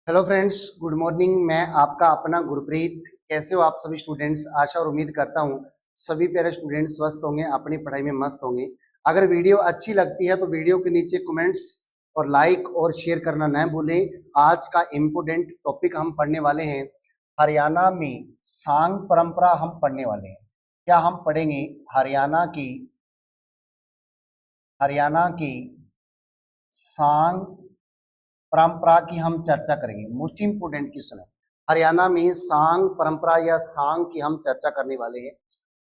Hello friends, good morning. मैं आपका अपना गुरप्रीत। कैसे हो आप सभी स्टूडेंट्स? आशा और उम्मीद करता हूँ सभी प्यारे स्टूडेंट स्वस्थ होंगे, अपनी पढ़ाई में मस्त होंगे। अगर वीडियो अच्छी लगती है तो वीडियो के नीचे कमेंट्स और लाइक और शेयर करना न भूलें। आज का इम्पोर्टेंट टॉपिक हम पढ़ने वाले हैं, हरियाणा में सांग परंपरा हम पढ़ने वाले हैं। क्या हम पढ़ेंगे? हरियाणा की सांग परंपरा की हम चर्चा करेंगे। मोस्ट इंपोर्टेंट क्वेश्चन है, हरियाणा में सांग परंपरा या सांग की हम चर्चा करने वाले हैं।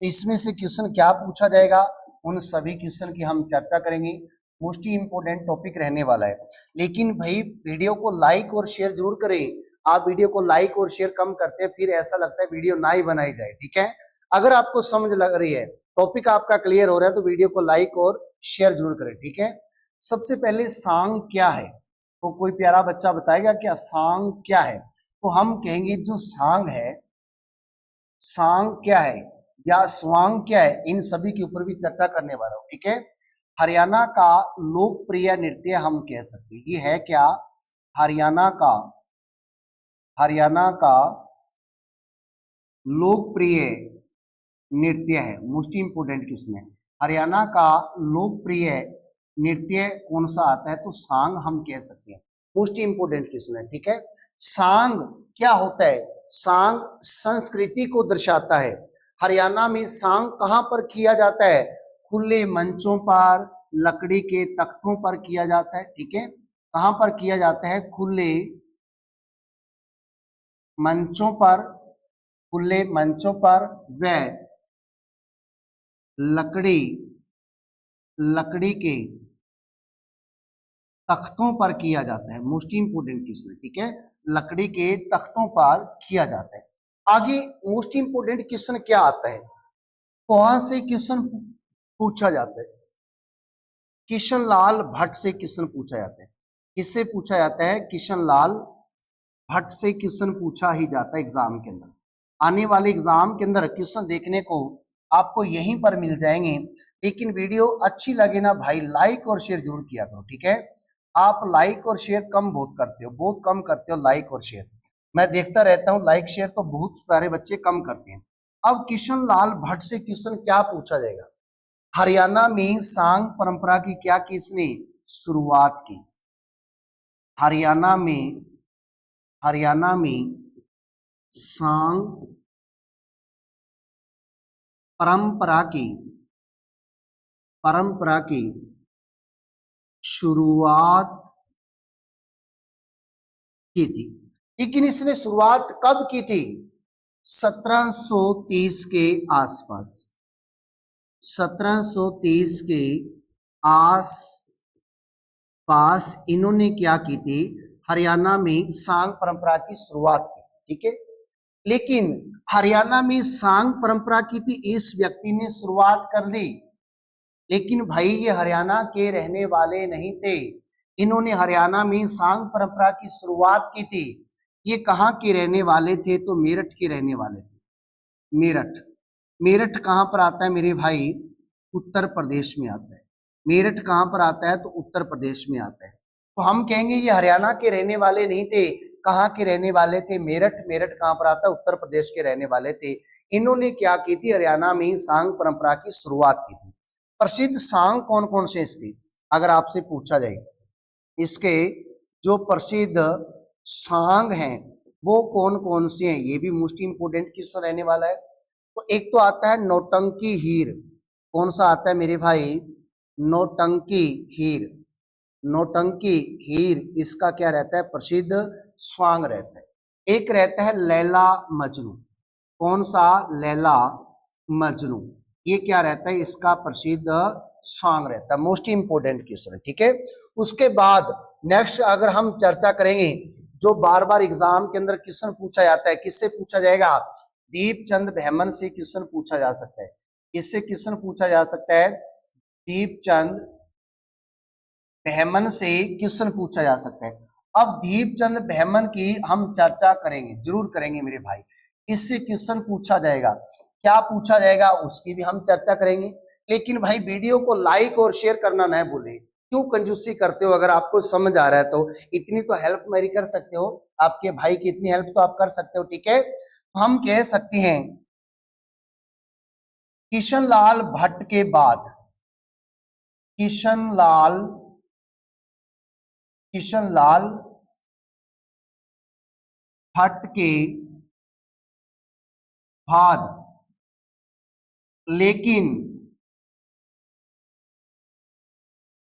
इसमें से क्वेश्चन क्या पूछा जाएगा, उन सभी क्वेश्चन की हम चर्चा करेंगे। मोस्ट इंपोर्टेंट टॉपिक रहने वाला है। लेकिन भाई वीडियो को लाइक और शेयर जरूर करें। आप वीडियो को लाइक और शेयर कम करते हैं, फिर ऐसा लगता है वीडियो ना ही बनाई जाए। ठीक है, अगर आपको समझ लग रही है, टॉपिक आपका क्लियर हो रहा है, तो वीडियो को लाइक और शेयर जरूर करें। ठीक है, सबसे पहले सांग क्या है? तो कोई प्यारा बच्चा बताएगा क्या सांग क्या है? तो हम कहेंगे जो सांग है, सांग क्या है या स्वांग क्या है, इन सभी के ऊपर भी चर्चा करने वाला हूं। ठीक है, हरियाणा का लोकप्रिय नृत्य हम कह सकते हैं। ये है क्या? हरियाणा का लोकप्रिय नृत्य है। मोस्ट इंपोर्टेंट क्वेश्चन है, हरियाणा का लोकप्रिय नृत्य कौन सा आता है? तो सांग हम कह सकते हैं। मोस्ट इंपोर्टेंट क्वेश्चन है। ठीक है, सांग क्या होता है? सांग संस्कृति को दर्शाता है। हरियाणा में सांग कहां पर किया जाता है? खुले मंचों पर, लकड़ी के तख्तों पर किया जाता है। ठीक है, कहां पर किया जाता है? मंचों पर खुले मंचों पर व लकड़ी के तख्तों पर किया जाता है। Most important question. ठीक है, लकड़ी के तख्तों पर किया जाता है। आगे मोस्ट इंपोर्टेंट क्वेश्चन क्या आता है? कहां से क्वेश्चन पूछा जाता है? किशन लाल भट्ट से क्वेश्चन पूछा जाता है। किससे पूछा जाता है? किशन लाल भट्ट से क्वेश्चन पूछा ही जाता है एग्जाम के अंदर। आने वाले एग्जाम के अंदर क्वेश्चन देखने को आपको यहीं पर मिल जाएंगे। लेकिन वीडियो अच्छी लगे ना भाई, लाइक और शेयर जरूर किया करो। ठीक है, आप लाइक और शेयर बहुत कम करते हो लाइक और शेयर। मैं देखता रहता हूँ, लाइक शेयर तो बहुत सारे बच्चे कम करते हैं। अब किशन लाल भट्ट से क्वेश्चन क्या पूछा जाएगा? हरियाणा में सांग परंपरा की क्या किसने शुरुआत की? हरियाणा में सांग परंपरा की शुरुआत की थी। लेकिन इसने शुरुआत कब की थी? 1730 के आसपास। 1730 के आसपास इन्होंने क्या की थी? हरियाणा में सांग परंपरा की शुरुआत की। ठीक है, लेकिन हरियाणा में सांग परंपरा की थी, इस व्यक्ति ने शुरुआत कर दी। लेकिन भाई ये हरियाणा के रहने वाले नहीं थे। इन्होंने हरियाणा में सांग परंपरा की शुरुआत की थी। ये कहाँ के रहने वाले थे? तो मेरठ के रहने वाले थे। मेरठ कहाँ पर आता है मेरे भाई? उत्तर प्रदेश में आता है। मेरठ कहाँ पर आता है? तो उत्तर प्रदेश में आता है। तो हम कहेंगे ये हरियाणा के रहने वाले नहीं थे। कहाँ के रहने वाले थे? मेरठ कहाँ पर आता है? उत्तर प्रदेश के रहने वाले थे। इन्होंने क्या की थी? हरियाणा में सांग परंपरा की शुरुआत की थी। प्रसिद्ध सांग कौन कौन से इसके, अगर आपसे पूछा जाए, इसके जो प्रसिद्ध सांग हैं वो कौन कौन से हैं, ये भी मोस्ट इंपोर्टेंट क्वेश्चन रहने वाला है। तो एक तो आता है नौटंकी हीर। कौन सा आता है मेरे भाई? नौटंकी हीर इसका क्या रहता है? प्रसिद्ध स्वांग रहता है। एक रहता है लैला मजनू। कौन सा? लैला मजनू। ये क्या रहता है? इसका प्रसिद्ध सॉन्ग रहता है। Most important question. ठीक है, उसके बाद नेक्स्ट अगर हम चर्चा करेंगे, जो बार बार एग्जाम के अंदर क्वेश्चन पूछा जाता है, किससे पूछा जाएगा? दीपचंद बहमन से क्वेश्चन पूछा जा सकता है। इससे क्वेश्चन पूछा जा सकता है, दीपचंद बहमन से क्वेश्चन पूछा जा सकता है। अब दीपचंद बहमन की हम चर्चा करेंगे, जरूर करेंगे मेरे भाई। इससे क्वेश्चन पूछा जाएगा, क्या पूछा जाएगा उसकी भी हम चर्चा करेंगे। लेकिन भाई वीडियो को लाइक और शेयर करना न भूलें, क्यों कंजूसी करते हो? अगर आपको समझ आ रहा है तो इतनी तो हेल्प मेरी कर सकते हो, आपके भाई की इतनी हेल्प तो आप कर सकते हो, ठीक है। तो हम कह सकते हैं किशनलाल भट्ट के बाद, किशनलाल किशनलाल भट्ट के बाद, लेकिन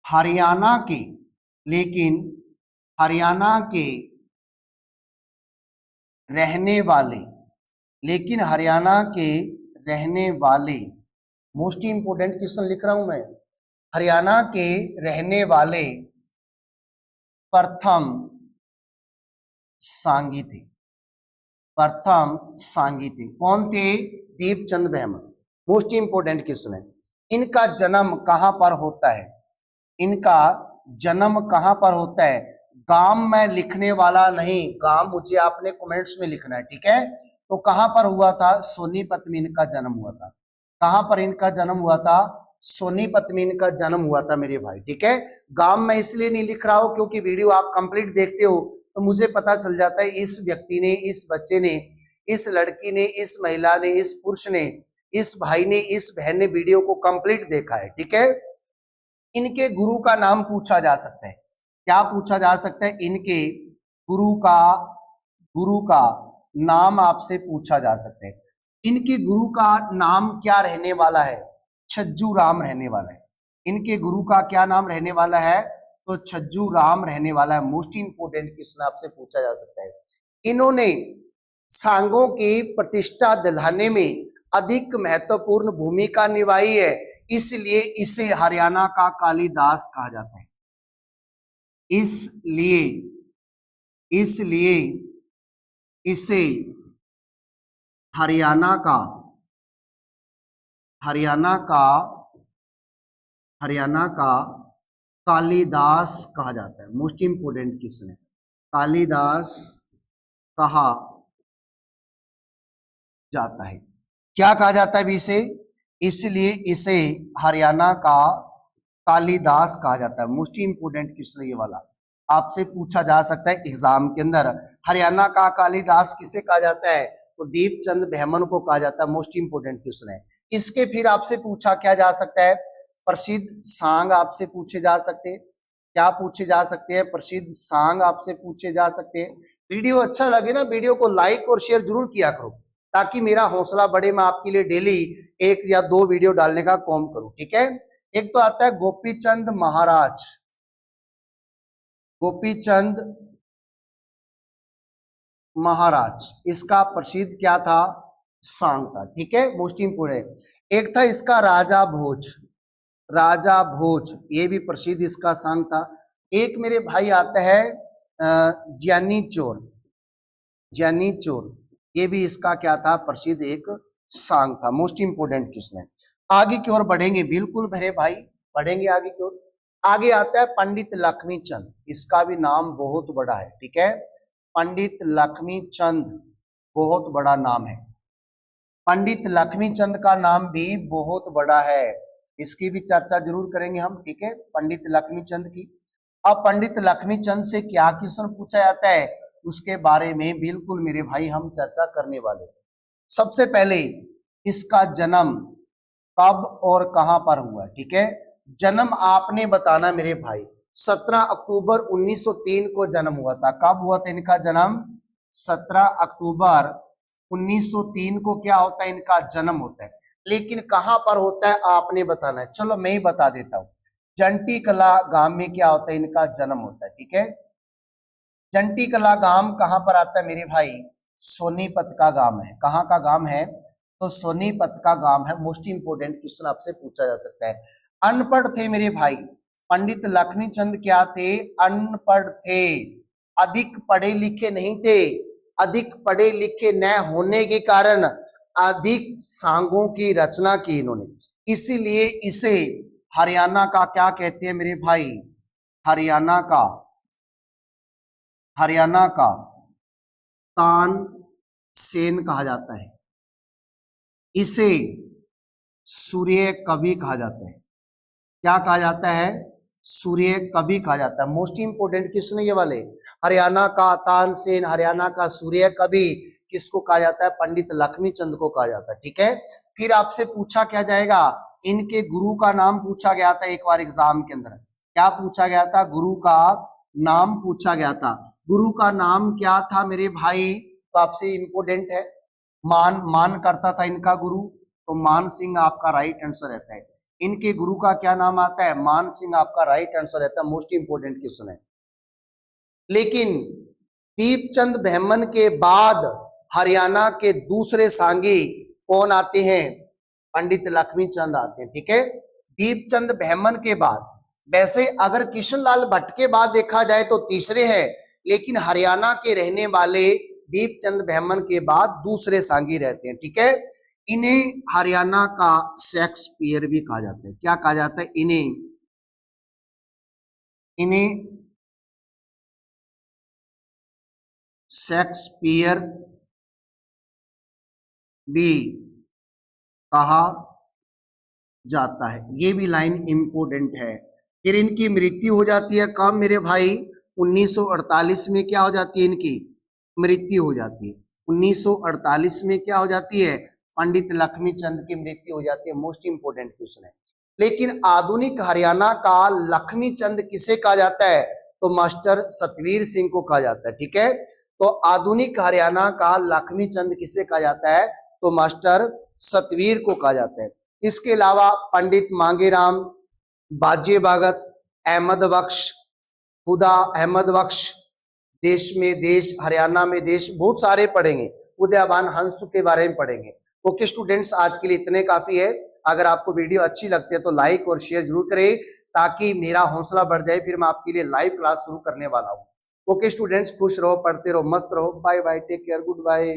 हरियाणा के लेकिन हरियाणा के रहने वाले लेकिन हरियाणा के रहने वाले, मोस्ट इंपोर्टेंट क्वेश्चन लिख रहा हूं मैं, हरियाणा के रहने वाले प्रथम सांगी थे। प्रथम सांगी थे कौन थे? Deepchand Bahman. Most important question है। इनका जन्म कहां पर होता है? इनका जन्म कहां पर होता है? गांव में लिखने वाला नहीं, गांव मुझे आपने कमेंट्स में लिखना है, ठीक है। तो कहां पर हुआ था? सोनीपत में इनका जन्म हुआ था। कहां पर इनका जन्म हुआ था? सोनीपत में इनका जन्म हुआ था मेरे भाई, ठीक है। गांव में इसलिए नहीं लिख रहा हूं क्योंकि वीडियो आप कंप्लीट देखते हो तो मुझे पता चल जाता है इस व्यक्ति ने, इस बच्चे ने, इस लड़की ने, इस महिला ने, इस पुरुष ने, इस भाई ने, इस बहन ने वीडियो को कंप्लीट देखा है, ठीक है। इनके गुरु का नाम पूछा जा सकता है। क्या पूछा जा सकता है? इनके गुरु का नाम आपसे पूछा जा सकता है। इनके गुरु का नाम क्या रहने वाला है? छज्जू राम रहने वाला है। इनके गुरु का क्या नाम रहने वाला है? तो छज्जू राम रहने वाला है। मोस्ट इंपोर्टेंट क्वेश्चन आपसे पूछा जा सकता है। इन्होंने सांगों की प्रतिष्ठा दिलाने में अधिक महत्वपूर्ण भूमिका निभाई है, इसलिए इसे हरियाणा का कालिदास कहा जाता है। इसलिए इसे हरियाणा का कालिदास कहा जाता है। मोस्ट इंपोर्टेंट क्वेश्चन है, कालिदास कहा जाता है। क्या कहा जाता है अभी इसे? इसलिए इसे हरियाणा का कालिदास कहा जाता है। मोस्ट इंपोर्टेंट क्वेश्चन ये वाला आपसे पूछा जा सकता है एग्जाम के अंदर। हरियाणा का कालिदास किसे कहा जाता है? तो दीपचंद बहमन को कहा जाता है। मोस्ट इंपोर्टेंट क्वेश्चन है। इसके फिर आपसे पूछा क्या जा सकता है? प्रसिद्ध सांग आपसे पूछे जा सकते हैं। क्या पूछे जा सकते हैं? प्रसिद्ध सांग आपसे पूछे जा सकते हैं। वीडियो अच्छा लगे ना, वीडियो को लाइक और शेयर जरूर किया करो ताकि मेरा हौसला बढ़े, मैं आपके लिए डेली 1 या 2 वीडियो डालने का काम करूं, ठीक है। एक तो आता है गोपीचंद महाराज, गोपीचंद महाराज, इसका प्रसिद्ध क्या था? सांग था, ठीक है। Most important. एक था इसका राजा भोज, राजा भोज, ये भी प्रसिद्ध इसका सांग था। एक मेरे भाई आता है ज्ञानी चोर, ज्ञानी चोर, ये भी इसका क्या था? प्रसिद्ध एक सांग था। मोस्ट इंपोर्टेंट क्वेश्चन है। आगे की ओर बढ़ेंगे, बिल्कुल मेरे भाई बढ़ेंगे आगे की ओर। आगे आता है पंडित लक्ष्मी चंद, इसका भी नाम बहुत बड़ा है, ठीक है। पंडित लक्ष्मी चंद बहुत बड़ा नाम है। पंडित लक्ष्मी चंद का नाम भी बहुत बड़ा है, इसकी भी चर्चा जरूर करेंगे हम, ठीक है, पंडित लक्ष्मी चंद की। अब पंडित लक्ष्मी चंद से क्या क्वेश्चन पूछा जाता है उसके बारे में बिल्कुल मेरे भाई हम चर्चा करने वाले। सबसे पहले इसका जन्म कब और कहां पर हुआ, ठीक है। जन्म आपने बताना मेरे भाई। 17 अक्टूबर 1903 को जन्म हुआ था। कब हुआ था इनका जन्म? 17 अक्टूबर 1903 को क्या होता है? इनका जन्म होता है। लेकिन कहां पर होता है आपने बताना है। चलो मैं ही बता देता हूं। जंटी कला गांव में क्या होता है? इनका जन्म होता है, ठीक है। जंटी कला गांव कहां पर आता है मेरे भाई? सोनीपत का गांव है। कहां का गांव है? तो सोनीपत का गांव है। मोस्ट इंपोर्टेंट क्वेश्चन आपसे पूछा जा सकता है। अनपढ़ थे मेरे भाई, पंडित लक्ष्मी चंद क्या थे? अनपढ़ थे, अधिक पढ़े लिखे नहीं थे। अधिक पढ़े लिखे न होने के कारण अधिक सांगों की रचना की इन्होंने, इसीलिए इसे हरियाणा का क्या कहते हैं मेरे भाई? हरियाणा का तानसेन कहा जाता है। इसे सूर्य कवि कहा जाता है। क्या कहा जाता है? सूर्य कवि कहा जाता है। मोस्ट इंपोर्टेंट किसने ये वाले, हरियाणा का तानसेन, हरियाणा का सूर्य कवि किसको कहा जाता है, पंडित लक्ष्मी चंद को कहा जाता है। ठीक है, फिर आपसे पूछा क्या जाएगा, इनके गुरु का नाम पूछा गया था एक बार एग्जाम के अंदर। क्या पूछा गया था, गुरु का नाम पूछा गया था। गुरु का नाम क्या था मेरे भाई, तो आपसे इंपोर्टेंट है। मान करता था इनका गुरु, तो मान सिंह आपका राइट आंसर रहता है। इनके गुरु का क्या नाम आता है, मान सिंह आपका राइट आंसर रहता है। मोस्ट इंपोर्टेंट क्वेश्चन है। लेकिन दीपचंद बहमन के बाद हरियाणा के दूसरे सांगी कौन आते हैं, पंडित लक्ष्मी चंद आते हैं। ठीक है, दीपचंद बहमन के बाद। वैसे अगर किशनलाल भट्ट के बाद देखा जाए तो तीसरे हैं, लेकिन हरियाणा के रहने वाले दीपचंद बहमन के बाद दूसरे सांगी रहते हैं। ठीक है, इन्हें हरियाणा का शेक्सपियर भी कहा जाता है। क्या कहा जाता है, इन्हें शेक्सपियर भी कहा जाता है। ये भी लाइन इंपोर्टेंट है। फिर इनकी मृत्यु हो जाती है कब मेरे भाई, 1948 में क्या हो जाती है, इनकी मृत्यु हो जाती है। 1948 में क्या हो जाती है, पंडित लक्ष्मी चंद की मृत्यु हो जाती है। मोस्ट इंपोर्टेंट क्वेश्चन है। लेकिन आधुनिक हरियाणा का लक्ष्मी चंद किसे कहा जाता है, तो मास्टर सतवीर सिंह को कहा जाता है। ठीक है, तो आधुनिक हरियाणा का लक्ष्मी चंद किसे कहा जाता है, तो मास्टर सतवीर को कहा जाता है। इसके अलावा पंडित मांगेराम, बाजे भगत, अहमद बख्श, खुदा अहमद बख्श, देश में देश, हरियाणा में देश, बहुत सारे पढ़ेंगे। उदयभान हंस के बारे में पढ़ेंगे। ओके स्टूडेंट्स, आज के लिए इतने काफी है। अगर आपको वीडियो अच्छी लगती है तो लाइक और शेयर जरूर करें, ताकि मेरा हौसला बढ़ जाए। फिर मैं आपके लिए लाइव क्लास शुरू करने वाला हूँ। ओके स्टूडेंट्स, खुश रहो, पढ़ते रहो, मस्त रहो। Bye bye, take care, good bye.